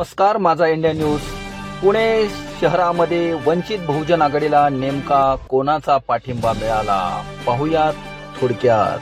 नमस्कार, माझा India news. Pune शहरामध्ये वंचित बहुजन आघाडीला नेमका कोणाचा पाठिंबा मिळाला पाहूयात थोडक्यात.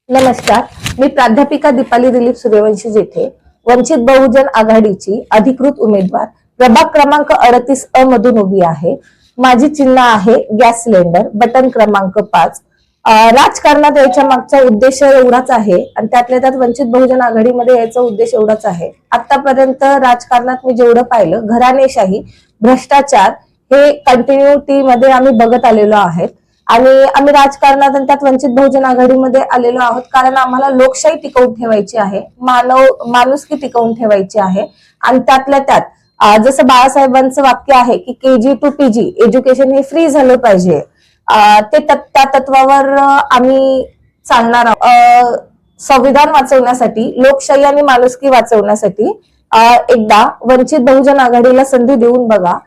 नमस्कार, मी प्राध्यापिका दीपाली दिलीप सूर्यवंशी जेठे, वंचित बहुजन आघाडीची अधिकृत उमेदवार प्रभाग क्रमांक 38 मधून उभी आहे. माझी चिन्ह आहे गॅस सिलेंडर, बटन क्रमांक 5. राजकारणात यायच्या मागचा उद्देश एवढाच आहे आणि त्यातल्या त्यात वंचित बहुजन आघाडीमध्ये यायचा उद्देश एवढाच आहे. आतापर्यंत राजकारणात मी जेवढं पाहिलं, घराणेशाही, भ्रष्टाचार हे कंटिन्युटी मध्ये आम्ही बघत आलेलो आहेत आणि आम्ही राजकारणात आणि त्यात वंचित बहुजन आघाडीमध्ये आलेलो आहोत कारण आम्हाला लोकशाही टिकवून ठेवायची आहे, माणुसकी टिकवून ठेवायची आहे. आणि त्यातल्या त्यात जसं बाळासाहेबांचं वाक्य आहे की KG to PG एज्युकेशन हे फ्री झालं पाहिजे, त्या तत्वावर आम्ही चालणार आहोत. संविधान वाचवण्यासाठी, लोकशाही आणि माणुसकी वाचवण्यासाठी एकदा वंचित बहुजन आघाडीला संधी देऊन बघा.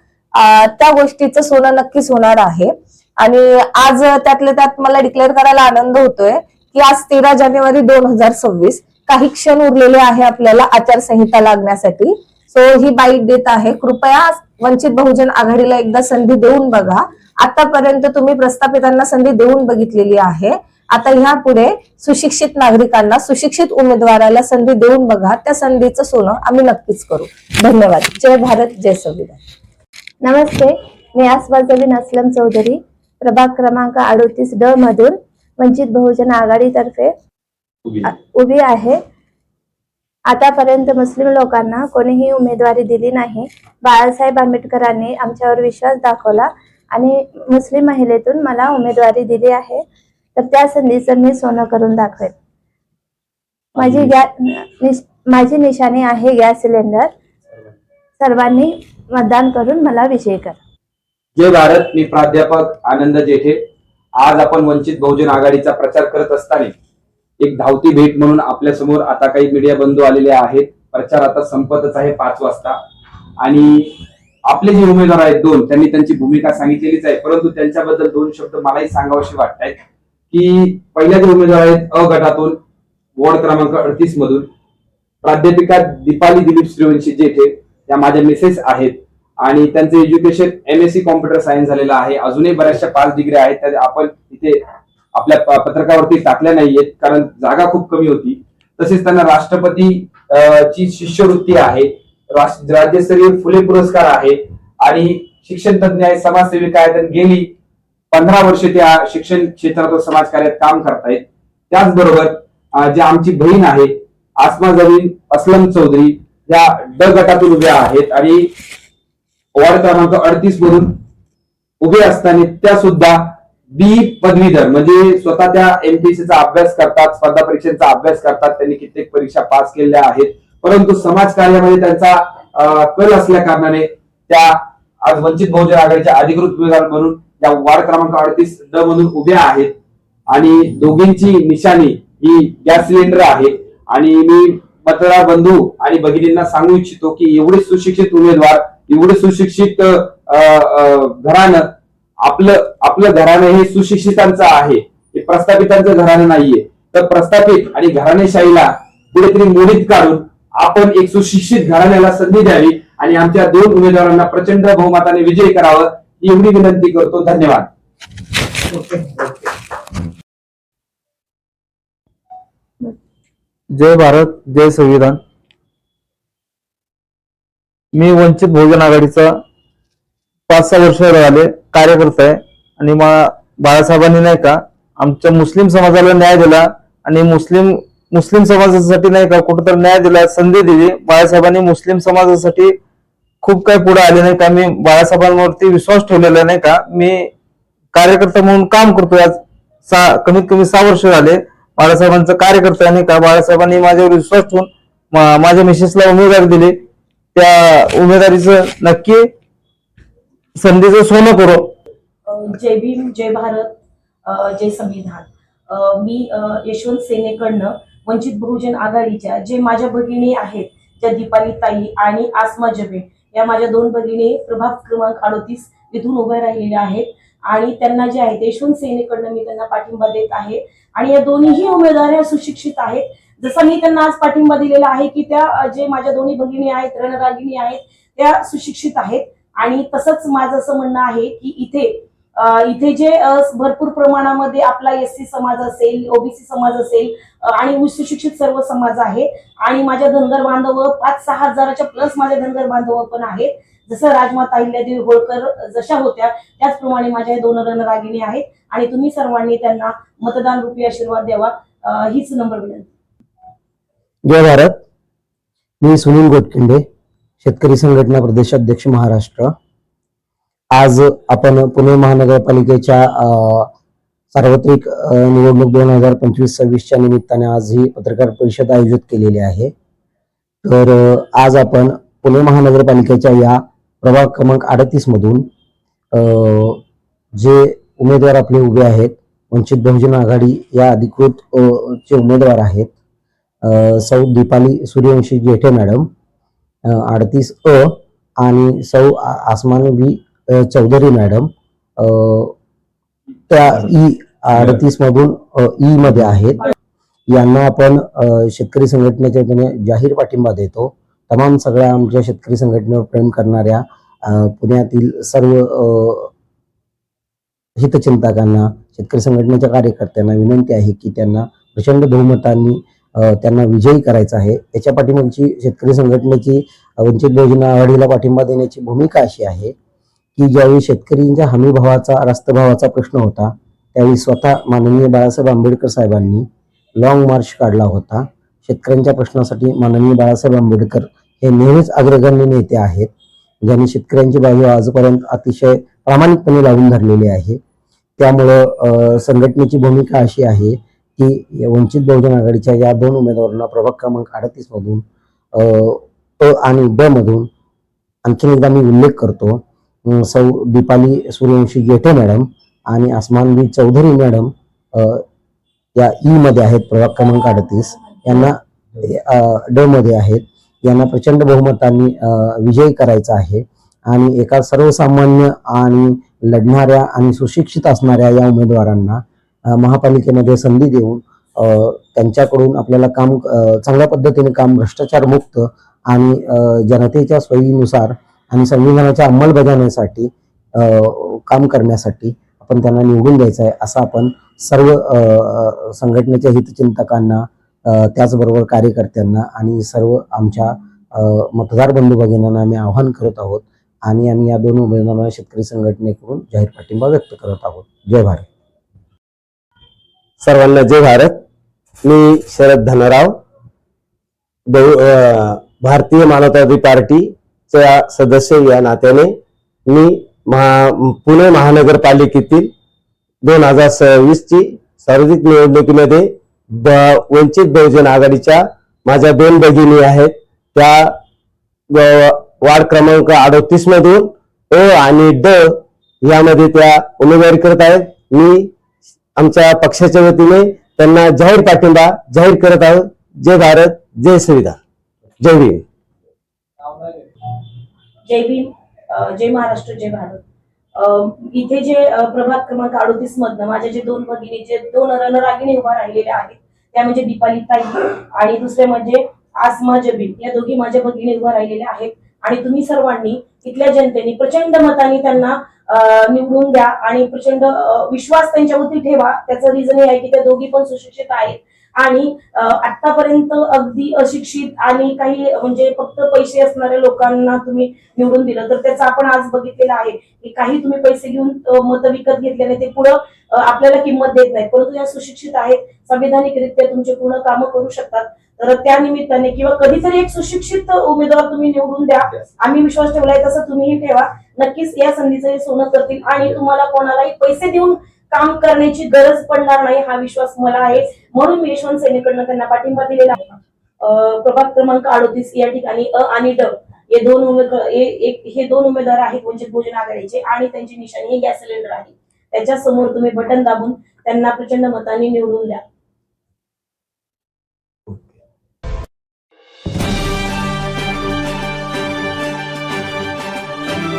त्या गोष्टीचं सोनं नक्कीच होणार आहे. आणि आज त्यातल्या त्यात मला डिक्लेअर करायला आनंद होतोय की आज 13 जानेवारी 2026, काही क्षण उरलेले आहे आपल्याला आचारसंहिता लागण्यासाठी. सो ही बाईट देत आहे, कृपया वंचित बहुजन आघाडीला एकदा संधी देऊन बघा. आतापर्यंत तुम्ही प्रस्थापितांना संधी देऊन बघितलेली आहे, आता ह्या पुढे सुशिक्षित नागरिकांना, सुशिक्षित उमेदवाराला संधी देऊन बघा. त्या संधीचं सोनं आम्ही नक्कीच करू. धन्यवाद. जय भारत, जय संविधान. नमस्ते, मी आसफा असलम चौधरी, प्रभाग क्रमांक 38D मधून वंचित बहुजन आघाडीतर्फे उभी आहे. आतापर्यंत मुस्लिम लोकांना कोणीही उमेदवारी दिली नाही. बाळासाहेब आंबेडकरांनी आमच्यावर विश्वास दाखवला आणि मुस्लिम महिलेतून मला उमेदवारी दिली आहे, तर त्या संधीचं मी सोनं करून दाखवेन. माझी निशाणी आहे गॅस सिलेंडर. सर्वांनी मतदान करून मला विजयी करा. जय भारत. मी प्राध्यापक आनंद जेठे. आज आपण वंचित बहुजन आघाडीचा प्रचार करत असताना एक धावती भेट म्हणून आपल्या समोर आता काही मीडिया बंधू आलेले आहेत. प्रचार आता संपतच आहे 5 वाजता आणि आपले जे उमेदवार आहेत 2, त्यांनी त्यांची भूमिका सांगितलेलीच आहे, परंतु त्यांच्याबद्दल 2 शब्द मलाही सांगावेसे वाटतात. की पहिल्या जे उमेदवार आहेत अ गटातून वॉर्ड क्रमांक 38 मधून प्राध्यापिका दीपाली दिलीप सूर्यवंशी जेठे, त्या माझ्या मिसेस आहेत आणि त्यांचं एज्युकेशन MSc कॉम्प्युटर सायन्स झालेलं आहे. अजूनही बऱ्याचशा 5 डिग्री आहेत, त्या आपण इथे आपल्या पत्रकावरती टाकल्या नाहीयेत कारण जागा खूप कमी होती. तसेच त्यांना राष्ट्रपती ची शिष्यवृत्ती आहे, राज्यस्तरीय फुले पुरस्कार आहे आणि शिक्षण तज्ञ आहे, समाजसेविका आहेत आणि गेली 15 वर्षे त्या शिक्षण क्षेत्रात व समाजकार्यात काम करतायत. त्याचबरोबर जे आमची बहीण आहे आसमा असलम चौधरी, या ड गटातून उभ्या आहेत आणि वॉर्ड क्रमांक 38 मधून उभे असताना त्या सुद्धा B पदवीधर, म्हणजे स्वतः त्या MPSCचा अभ्यास करतात, स्पर्धा परीक्षांचा अभ्यास करतात, त्यांनी कित्येक परीक्षा पास केलेल्या आहेत, परंतु समाज कार्यामध्ये त्यांचा कल असल्या कारणाने त्या आज वंचित बहुजन आघाडीच्या अधिकृत उमेदवार म्हणून या वॉर्ड क्रमांक 38D मधून उभ्या आहेत. आणि दोघींची निशाणी ही गॅस सिलेंडर आहे. आणि मी मतदार बंधू आणि भगिनींना सांगू इच्छितो की एवढे सुशिक्षित उमेदवार, एवढे सुशिक्षित घराणं, आपलं घराणं हे सुशिक्षितांचं आहे, हे प्रस्थापितांचं घराणं नाहीये. तर प्रस्थापित आणि घराणेशाहीला कुठेतरी मोडीत काढून आपण एक सुशिक्षित घराण्याला संधी द्यावी आणि आमच्या 2 उमेदवारांना प्रचंड बहुमताने विजयी करावं, एवढी विनंती करतो. धन्यवाद. जय भारत, जय संविधान. मी वंचित बहुजन आघाडीचा 5-6 वर्ष झाले कार्यकर्ता आहे आणि बाळासाहेबांनी नाही का आमच्या मुस्लिम समाजाला न्याय दिला आणि मुस्लिम समाजासाठी नाही का कुठेतरी न्याय दिला, संधी दिली. बाळासाहेबांनी मुस्लिम समाजासाठी खूप काही पुढे आले नाही का. मी बाळासाहेबांवरती विश्वास ठेवलेला नाही का. मी कार्यकर्ता म्हणून काम करतोय. आज कमीत कमी 6 वर्ष झाले बाळासाहेबांचं कार्यकर्ता नाही का. बाळासाहेबांनी माझ्यावर विश्वास ठेवून माझ्या मिसेसला उमेदवारी दिली. त्या उमेदवारीचं नक्की संधीचं सोनं करू. जय भीम, जय भारत, जय संविधान. मी यशवंत सेनेकडनं वंचित बहुजन आघाडीच्या जे माझ्या भगिनी आहेत, ज्या दीपाली ताई आणि आसमा जबे, या माझ्या 2 भगिनी प्रभाग क्रमांक 38 इथून उभ्या राहिलेल्या आहेत आणि त्यांना जे आहे यशवंत सेनेकडनं मी त्यांना पाठिंबा देत आहे. आणि या दोन्हीही उमेदवार सुशिक्षित आहेत जसं मी त्यांना आज पाठिंबा दिलेला आहे की त्या जे माझ्या दोन्ही भगिनी आहेत, रणरागिणी आहेत, त्या सुशिक्षित आहेत. आणि तसंच माझं असं म्हणणं आहे की इथे जे भरपूर प्रमाणामध्ये आपला एससी समाज असेल, ओबीसी समाज असेल आणि सुशिक्षित सर्व समाज आहे. आणि माझ्या धनगर बांधव 5-6 हजाराच्या प्लस माझ्या धनगर बांधव पण आहेत. जसं राजमाता अहिल्यादेवी होळकर जशा होत्या त्याचप्रमाणे माझ्या या 2 रणरागिणी आहेत. आणि तुम्ही सर्वांनी त्यांना मतदान रूपी आशीर्वाद द्यावा, हीच नम्र विनंती. जय भारत. मी सुनील गोटकिंडे, शेतकरी संघटना प्रदेशाध्यक्ष महाराष्ट्र. आज आपण पुणे महानगरपालिकेच्या सार्वत्रिक निवडणूक 2025-26च्या निमित्ताने आज ही पत्रकार परिषद आयोजित केलेली आहे. तर आज आपण पुणे महानगरपालिकेच्या या प्रभाग क्रमांक 38 मधून जे उमेदवार आपले उभे आहेत, वंचित बहुजन आघाडी या अधिकृत चे उमेदवार आहेत, सौ दीपाली सूर्यवंशी जेठे मॅडम 38 आणि सौ आसमान बी चौधरी मॅडम त्या 38 मधून ई मध्ये आहेत. यांना आपण शेतकरी संघटनेच्या वतीने जाहीर पाठिंबा देतो. तमाम सगळ्या आमच्या शेतकरी संघटनेवर प्रेम करणाऱ्या पुण्यातील सर्व हितचिंतकांना, शेतकरी संघटनेच्या कार्यकर्त्यांना विनंती आहे की त्यांना प्रचंड बहुमतांनी त्यांना विजयी करायचं आहे. याच्या पाठीमागची शेतकरी संघटनेची वंचित बहुजन आघाडीला पाठिंबा देण्याची भूमिका अशी आहे की ज्यावेळी शेतकऱ्यांच्या हमी भावाचा, रास्त भावाचा प्रश्न होता त्यावेळी स्वतः माननीय बाळासाहेब आंबेडकर साहेबांनी लॉंग मार्च काढला होता. शेतकऱ्यांच्या प्रश्नासाठी माननीय बाळासाहेब आंबेडकर हे नेहमीच अग्रगण्य नेते आहेत, ज्यांनी शेतकऱ्यांची बाजू आजपर्यंत अतिशय प्रामाणिकपणे लावून धरलेली आहे. त्यामुळं संघटनेची भूमिका अशी आहे की वंचित बहुजन आघाडीच्या या 2 उमेदवारांना प्रभाग क्रमांक 38 मधून अ आणि ब मधून आणखीन एकदा मी उल्लेख करतो, सौ दीपाली सूर्यवंशी जेठे मॅडम आणि आसमानबी चौधरी मॅडम या ई मध्ये आहेत प्रभाग क्रमांक 38, यांना ड मध्ये आहेत. यांना प्रचंड बहुमतांनी विजयी करायचा आहे. आणि एका सर्वसामान्य आणि लढणाऱ्या आणि सुशिक्षित असणाऱ्या या उमेदवारांना महापालिकेमध्ये संधी देऊन त्यांच्याकडून आपल्याला काम चांगल्या पद्धतीने काम, भ्रष्टाचार मुक्त आणि जनतेच्या सोयीनुसार आणि संविधानाच्या अंमलबजावणीसाठी काम करण्यासाठी आपण त्यांना निवडून द्यायचं आहे, असं आपण सर्व संघटनेच्या हितचिंतकांना, त्याचबरोबर कार्यकर्त्यांना आणि सर्व आमच्या मतदार बंधू भगिनींना आम्ही आवाहन करत आहोत. आणि आम्ही या 2 उमेदवारांना शेतकरी संघटनेकडून जाहीर पाठिंबा व्यक्त करत आहोत. जय भारत. सर्वांना जय भारत. मी शरद धनराव, भारतीय मानवतावादी पार्टीचा सदस्य या नात्याने मी पुणे महानगरपालिकेतील 2026ची सार्वत्रिक निवडणुकीमध्ये वंचित बहुजन आघाडीच्या माझ्या 2 भगिनी आहेत, त्या वार्ड क्रमांक 38 मधून अ आणि ड यामध्ये त्या उमेदवारी करत आहेत. मी आमच्या पक्षाच्या वतीने त्यांना जाहीर पाठिंबा जाहीर करत आहोत. जय भारत, जय संविधान, जय भीम. जय भीम, जय महाराष्ट्र, जय भारत. इथे जे प्रभाग क्रमांक 38 मधनं माझ्या जे 2 भगिनी, जे 2 रणरागिणी उभा राहिलेल्या आहेत, त्या म्हणजे दीपाली ताई आणि दुसरे म्हणजे आसमा जबीन, या दोघी माझ्या भगिनी उभा राहिलेल्या आहेत. आणि तुम्ही सर्वांनी, इथल्या जनतेने प्रचंड मतांनी त्यांना निवडून द्या आणि प्रचंड विश्वास त्यांच्यावरती ठेवा. त्याचं रिझन हे आहे की त्या दोघी पण सुशिक्षित आहेत आणि आतापर्यंत अगदी अशिक्षित आणि काही म्हणजे फक्त पैसे असणाऱ्या लोकांना तुम्ही निवडून दिलं, तर त्याचं आपण आज बघितलेलं आहे की काही तुम्ही पैसे घेऊन मतं विकत घेतल्याने ते पुढं आपल्याला किंमत देत नाही, परंतु या सुशिक्षित आहेत, संविधानिकरित्या तुमचे पूर्ण कामं करू शकतात. तर त्या निमित्ताने किंवा कधीतरी एक सुशिक्षित उमेदवार तुम्ही निवडून द्या. आम्ही विश्वास ठेवलाय तसं तुम्हीही ठेवा. नक्कीच या संधीचं हे सोनं करतील आणि तुम्हाला कोणालाही पैसे देऊन काम करण्याची गरज पडणार नाही, हा विश्वास मला आहे. म्हणून मी यशवंत सेनेकडनं त्यांना पाठिंबा दिलेला आहे. प्रभाग क्रमांक 38 या ठिकाणी अ आणि ड हे 2 उमेदवार आहेत वंचित बहुजन आघाडीचे आणि त्यांची निशाणी हे गॅस सिलेंडर आहे. त्याच्या समोर तुम्ही बटन दाबून त्यांना प्रचंड मतांनी निवडून द्या.